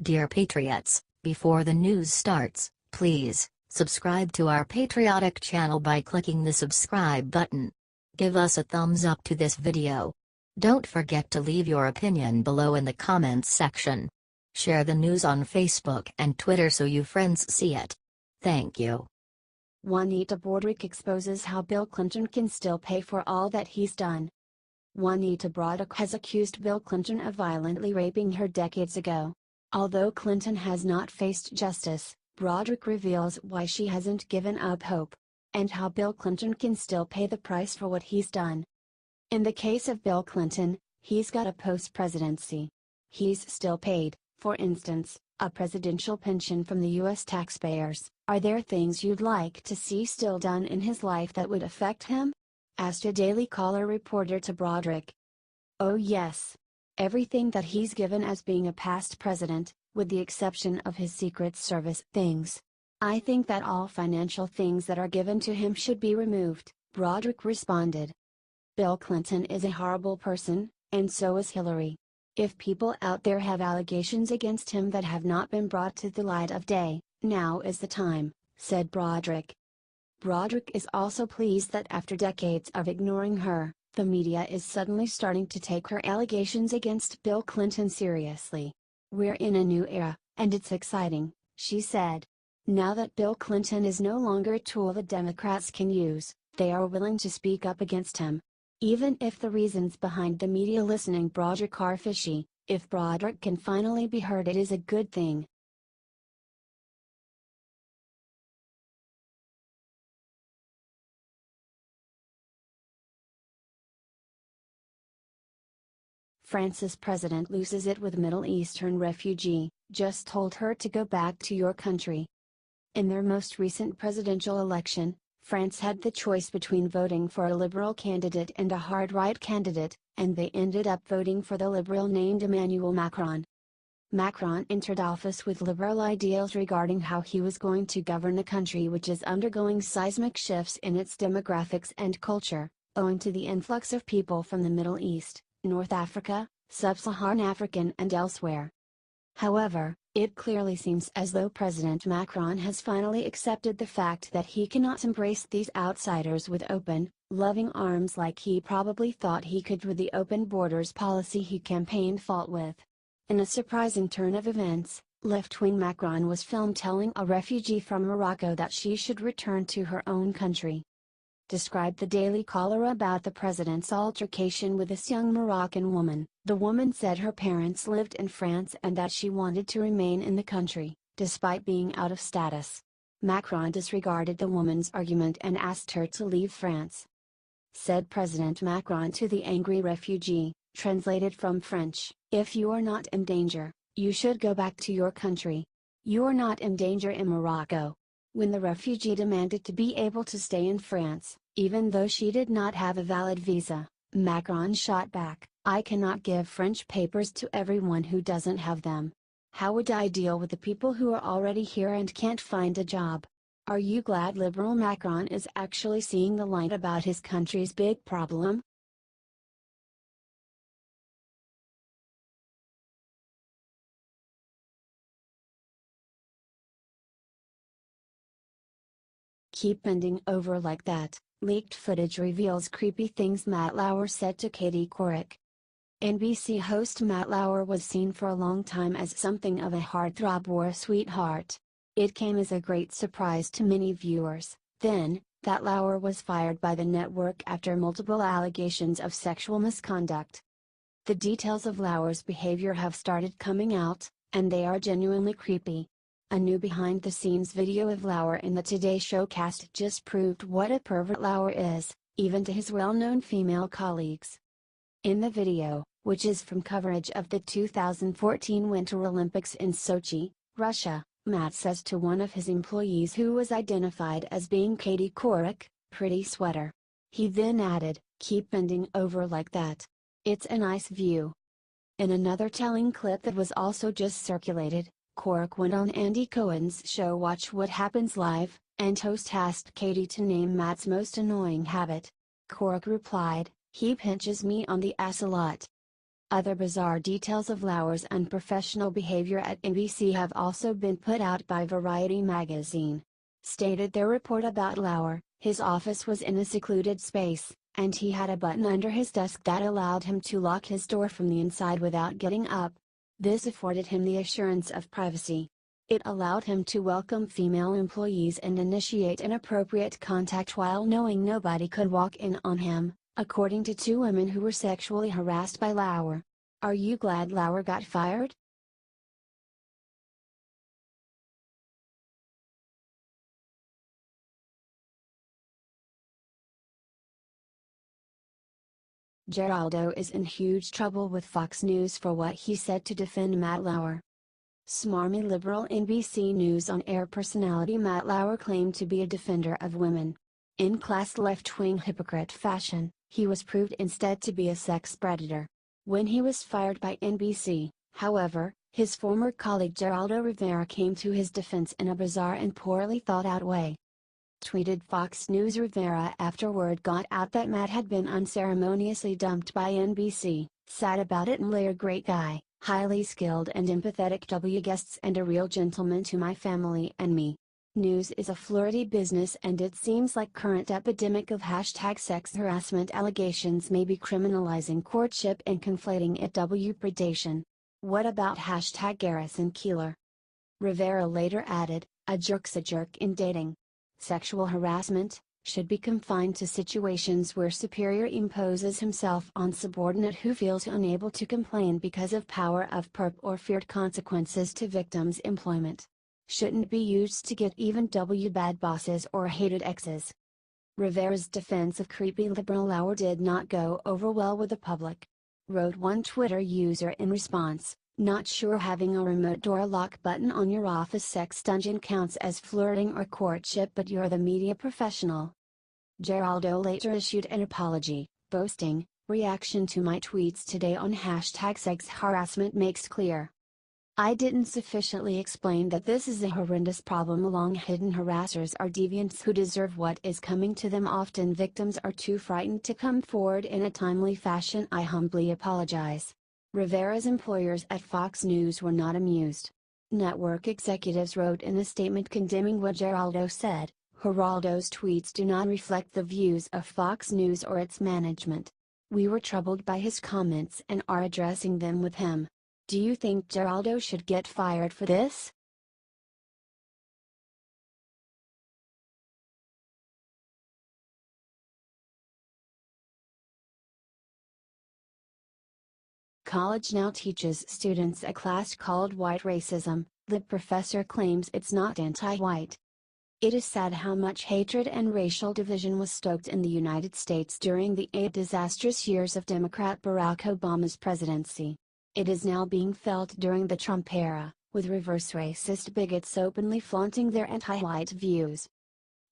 Dear Patriots, before the news starts, please subscribe to our patriotic channel by clicking the subscribe button. Give us a thumbs up to this video. Don't forget to leave your opinion below in the comments section. Share the news on Facebook and Twitter so you friends see it. Thank you. Juanita Broaddick exposes how Bill Clinton can still pay for all that he's done. Juanita Broaddick has accused Bill Clinton of violently raping her decades ago. Although Clinton has not faced justice, Broaddick reveals why she hasn't given up hope, and how Bill Clinton can still pay the price for what he's done. In the case of Bill Clinton, he's got a post-presidency. He's still paid, for instance, a presidential pension from the U.S. taxpayers. Are there things you'd like to see still done in his life that would affect him? Asked a Daily Caller reporter to Broaddick. Oh yes. Everything that he's given as being a past president, with the exception of his Secret Service things. I think that all financial things that are given to him should be removed, Broaddick responded. Bill Clinton is a horrible person, and so is Hillary. If people out there have allegations against him that have not been brought to the light of day, now is the time, said Broaddick. Broaddick is also pleased that after decades of ignoring her, the media is suddenly starting to take her allegations against Bill Clinton seriously. We're in a new era, and it's exciting, she said. Now that Bill Clinton is no longer a tool the Democrats can use, they are willing to speak up against him. Even if the reasons behind the media listening Broaddick are fishy, if Broaddick can finally be heard, it is a good thing. France's president loses it with Middle Eastern refugee, just told her to go back to your country. In their most recent presidential election, France had the choice between voting for a liberal candidate and a hard-right candidate, and they ended up voting for the liberal named Emmanuel Macron. Macron entered office with liberal ideals regarding how he was going to govern a country which is undergoing seismic shifts in its demographics and culture, owing to the influx of people from the Middle East, North Africa, Sub-Saharan African and elsewhere. However, it clearly seems as though President Macron has finally accepted the fact that he cannot embrace these outsiders with open, loving arms like he probably thought he could with the open borders policy he campaigned fought with. In a surprising turn of events, left-wing Macron was filmed telling a refugee from Morocco that she should return to her own country. Described the Daily Caller about the president's altercation with this young Moroccan woman. The woman said her parents lived in France and that she wanted to remain in the country, despite being out of status. Macron disregarded the woman's argument and asked her to leave France. Said President Macron to the angry refugee, translated from French, "If you are not in danger, you should go back to your country. You are not in danger in Morocco." When the refugee demanded to be able to stay in France, even though she did not have a valid visa, Macron shot back, "I cannot give French papers to everyone who doesn't have them. How would I deal with the people who are already here and can't find a job?" Are you glad liberal Macron is actually seeing the light about his country's big problem? Keep bending over like that. Leaked footage reveals creepy things Matt Lauer said to Katie Couric. NBC host Matt Lauer was seen for a long time as something of a heartthrob or a sweetheart. It came as a great surprise to many viewers, then, that Lauer was fired by the network after multiple allegations of sexual misconduct. The details of Lauer's behavior have started coming out, and they are genuinely creepy. A new behind-the-scenes video of Lauer in the Today Show cast just proved what a pervert Lauer is, even to his well-known female colleagues. In the video, which is from coverage of the 2014 Winter Olympics in Sochi, Russia, Matt says to one of his employees who was identified as being Katie Couric, "Pretty sweater." He then added, "Keep bending over like that. It's a nice view." In another telling clip that was also just circulated, Couric went on Andy Cohen's show Watch What Happens Live, and host asked Katie to name Matt's most annoying habit. Couric replied, "He pinches me on the ass a lot." Other bizarre details of Lauer's unprofessional behavior at NBC have also been put out by Variety magazine. Stated their report about Lauer, his office was in a secluded space, and he had a button under his desk that allowed him to lock his door from the inside without getting up. This afforded him the assurance of privacy. It allowed him to welcome female employees and initiate inappropriate contact while knowing nobody could walk in on him, according to two women who were sexually harassed by Lauer. Are you glad Lauer got fired? Geraldo is in huge trouble with Fox News for what he said to defend Matt Lauer. Smarmy liberal NBC News on-air personality Matt Lauer claimed to be a defender of women. In class left-wing hypocrite fashion, he was proved instead to be a sex predator. When he was fired by NBC, however, his former colleague Geraldo Rivera came to his defense in a bizarre and poorly thought-out way. Tweeted Fox News Rivera after word got out that Matt had been unceremoniously dumped by NBC, sad about it and later great guy, highly skilled and empathetic guests and a real gentleman to my family and me. News is a flirty business and it seems like current epidemic of #sex harassment allegations may be criminalizing courtship and conflating it predation. What about #Garrison Keillor? Rivera later added, a jerk's a jerk in dating. Sexual harassment should be confined to situations where superior imposes himself on subordinate who feels unable to complain because of power of perp or feared consequences to victims' employment. Shouldn't be used to get even bad bosses or hated exes. Rivera's defense of creepy liberal Lauer did not go over well with the public. Wrote one Twitter user in response, not sure having a remote door lock button on your office sex dungeon counts as flirting or courtship, but you're the media professional. Geraldo later issued an apology, boasting, reaction to my tweets today on #sex harassment makes clear. I didn't sufficiently explain that this is a horrendous problem along hidden harassers are deviants who deserve what is coming to them. Often victims are too frightened to come forward in a timely fashion. I humbly apologize. Rivera's employers at Fox News were not amused. Network executives wrote in a statement condemning what Geraldo said, Geraldo's tweets do not reflect the views of Fox News or its management. We were troubled by his comments and are addressing them with him. Do you think Geraldo should get fired for this? College now teaches students a class called White Racism. The professor claims it's not anti-white. It is sad how much hatred and racial division was stoked in the United States during the 8 disastrous years of Democrat Barack Obama's presidency. It is now being felt during the Trump era, with reverse racist bigots openly flaunting their anti-white views.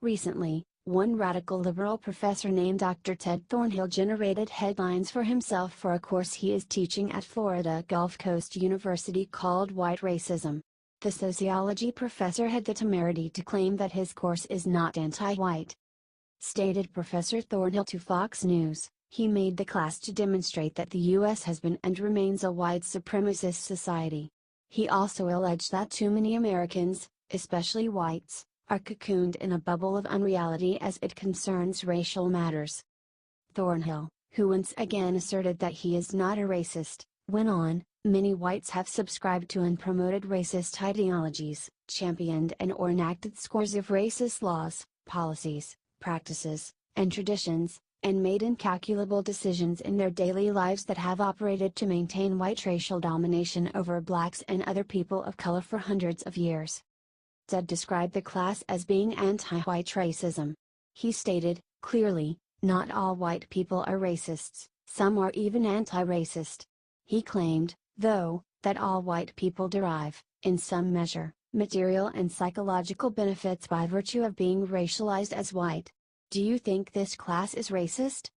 Recently, one radical liberal professor named Dr. Ted Thornhill generated headlines for himself for a course he is teaching at Florida Gulf Coast University called White Racism. The sociology professor had the temerity to claim that his course is not anti-white. Stated Professor Thornhill to Fox News, he made the class to demonstrate that the U.S. has been and remains a white supremacist society. He also alleged that too many Americans, especially whites, are cocooned in a bubble of unreality as it concerns racial matters. Thornhill, who once again asserted that he is not a racist, went on, many whites have subscribed to and promoted racist ideologies, championed and or enacted scores of racist laws, policies, practices, and traditions, and made incalculable decisions in their daily lives that have operated to maintain white racial domination over blacks and other people of color for hundreds of years. Ted described the class as being anti-white racism. He stated, clearly, not all white people are racists, some are even anti-racist. He claimed, though, that all white people derive, in some measure, material and psychological benefits by virtue of being racialized as white. Do you think this class is racist?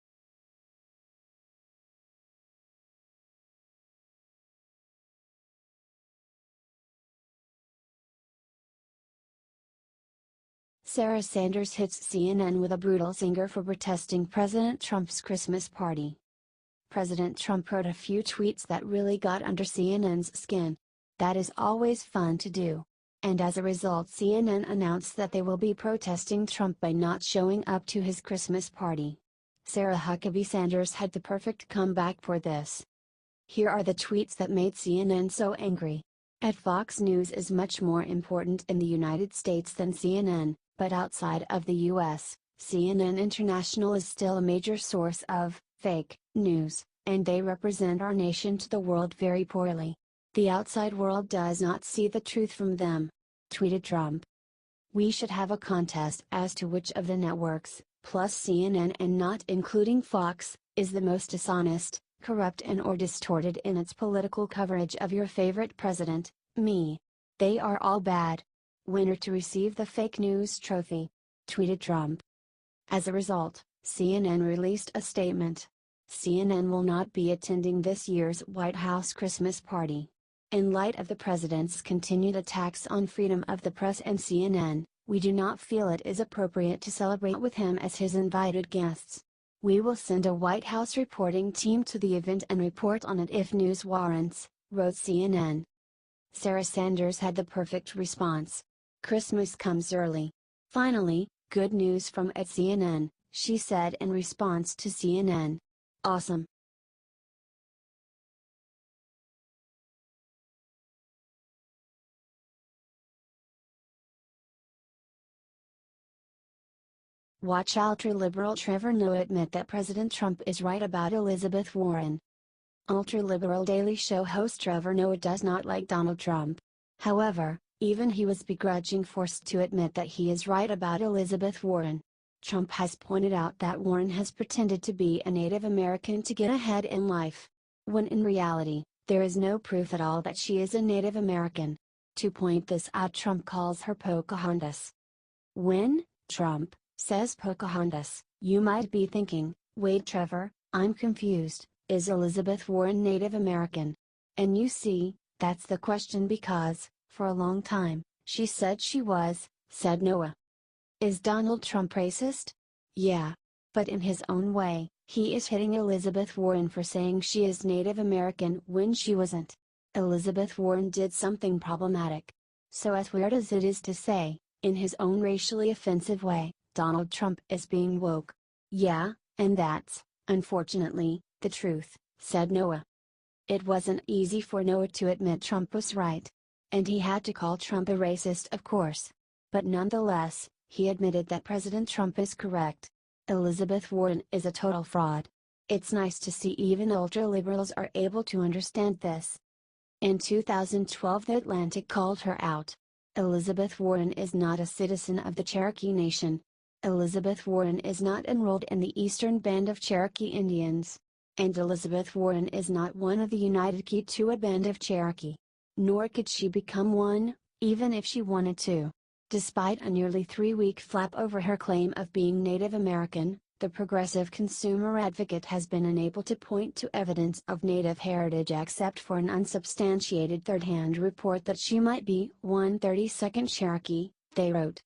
Sarah Sanders hits CNN with a brutal zinger for protesting President Trump's Christmas party. President Trump wrote a few tweets that really got under CNN's skin. That is always fun to do. And as a result, CNN announced that they will be protesting Trump by not showing up to his Christmas party. Sarah Huckabee Sanders had the perfect comeback for this. Here are the tweets that made CNN so angry. At Fox News is much more important in the United States than CNN, but outside of the US, CNN International is still a major source of fake news, and they represent our nation to the world very poorly. The outside world does not see the truth from them," tweeted Trump. "We should have a contest as to which of the networks, plus CNN and not including Fox, is the most dishonest, corrupt and/or distorted in its political coverage of your favorite president, me. They are all bad. Winner to receive the fake news trophy," tweeted Trump. As a result, CNN released a statement. CNN will not be attending this year's White House Christmas party. In light of the president's continued attacks on freedom of the press and CNN, we do not feel it is appropriate to celebrate with him as his invited guests. We will send a White House reporting team to the event and report on it if news warrants, wrote CNN. Sarah Sanders had the perfect response. "Christmas comes early. Finally, good news from at CNN," she said in response to CNN. "Awesome." Watch ultra-liberal Trevor Noah admit that President Trump is right about Elizabeth Warren. Ultra-liberal Daily Show host Trevor Noah does not like Donald Trump. However, even he was begrudgingly forced to admit that he is right about Elizabeth Warren. Trump has pointed out that Warren has pretended to be a Native American to get ahead in life, when in reality, there is no proof at all that she is a Native American. To point this out, Trump calls her Pocahontas. When Trump says Pocahontas, you might be thinking, wait Trevor, I'm confused, is Elizabeth Warren Native American? And you see, that's the question because, for a long time, she said she was, said Noah. Is Donald Trump racist? Yeah. But in his own way, he is hitting Elizabeth Warren for saying she is Native American when she wasn't. Elizabeth Warren did something problematic. So as weird as it is to say, in his own racially offensive way, Donald Trump is being woke. Yeah, and that's, unfortunately, the truth, said Noah. It wasn't easy for Noah to admit Trump was right. And he had to call Trump a racist, of course. But nonetheless, he admitted that President Trump is correct. Elizabeth Warren is a total fraud. It's nice to see even ultra-liberals are able to understand this. In 2012, The Atlantic called her out. Elizabeth Warren is not a citizen of the Cherokee Nation. Elizabeth Warren is not enrolled in the Eastern Band of Cherokee Indians. And Elizabeth Warren is not one of the United Kituwa Band of Cherokee. Nor could she become one, even if she wanted to. Despite a nearly 3-week flap over her claim of being Native American, the progressive consumer advocate has been unable to point to evidence of Native heritage except for an unsubstantiated third-hand report that she might be 1/32 Cherokee, they wrote.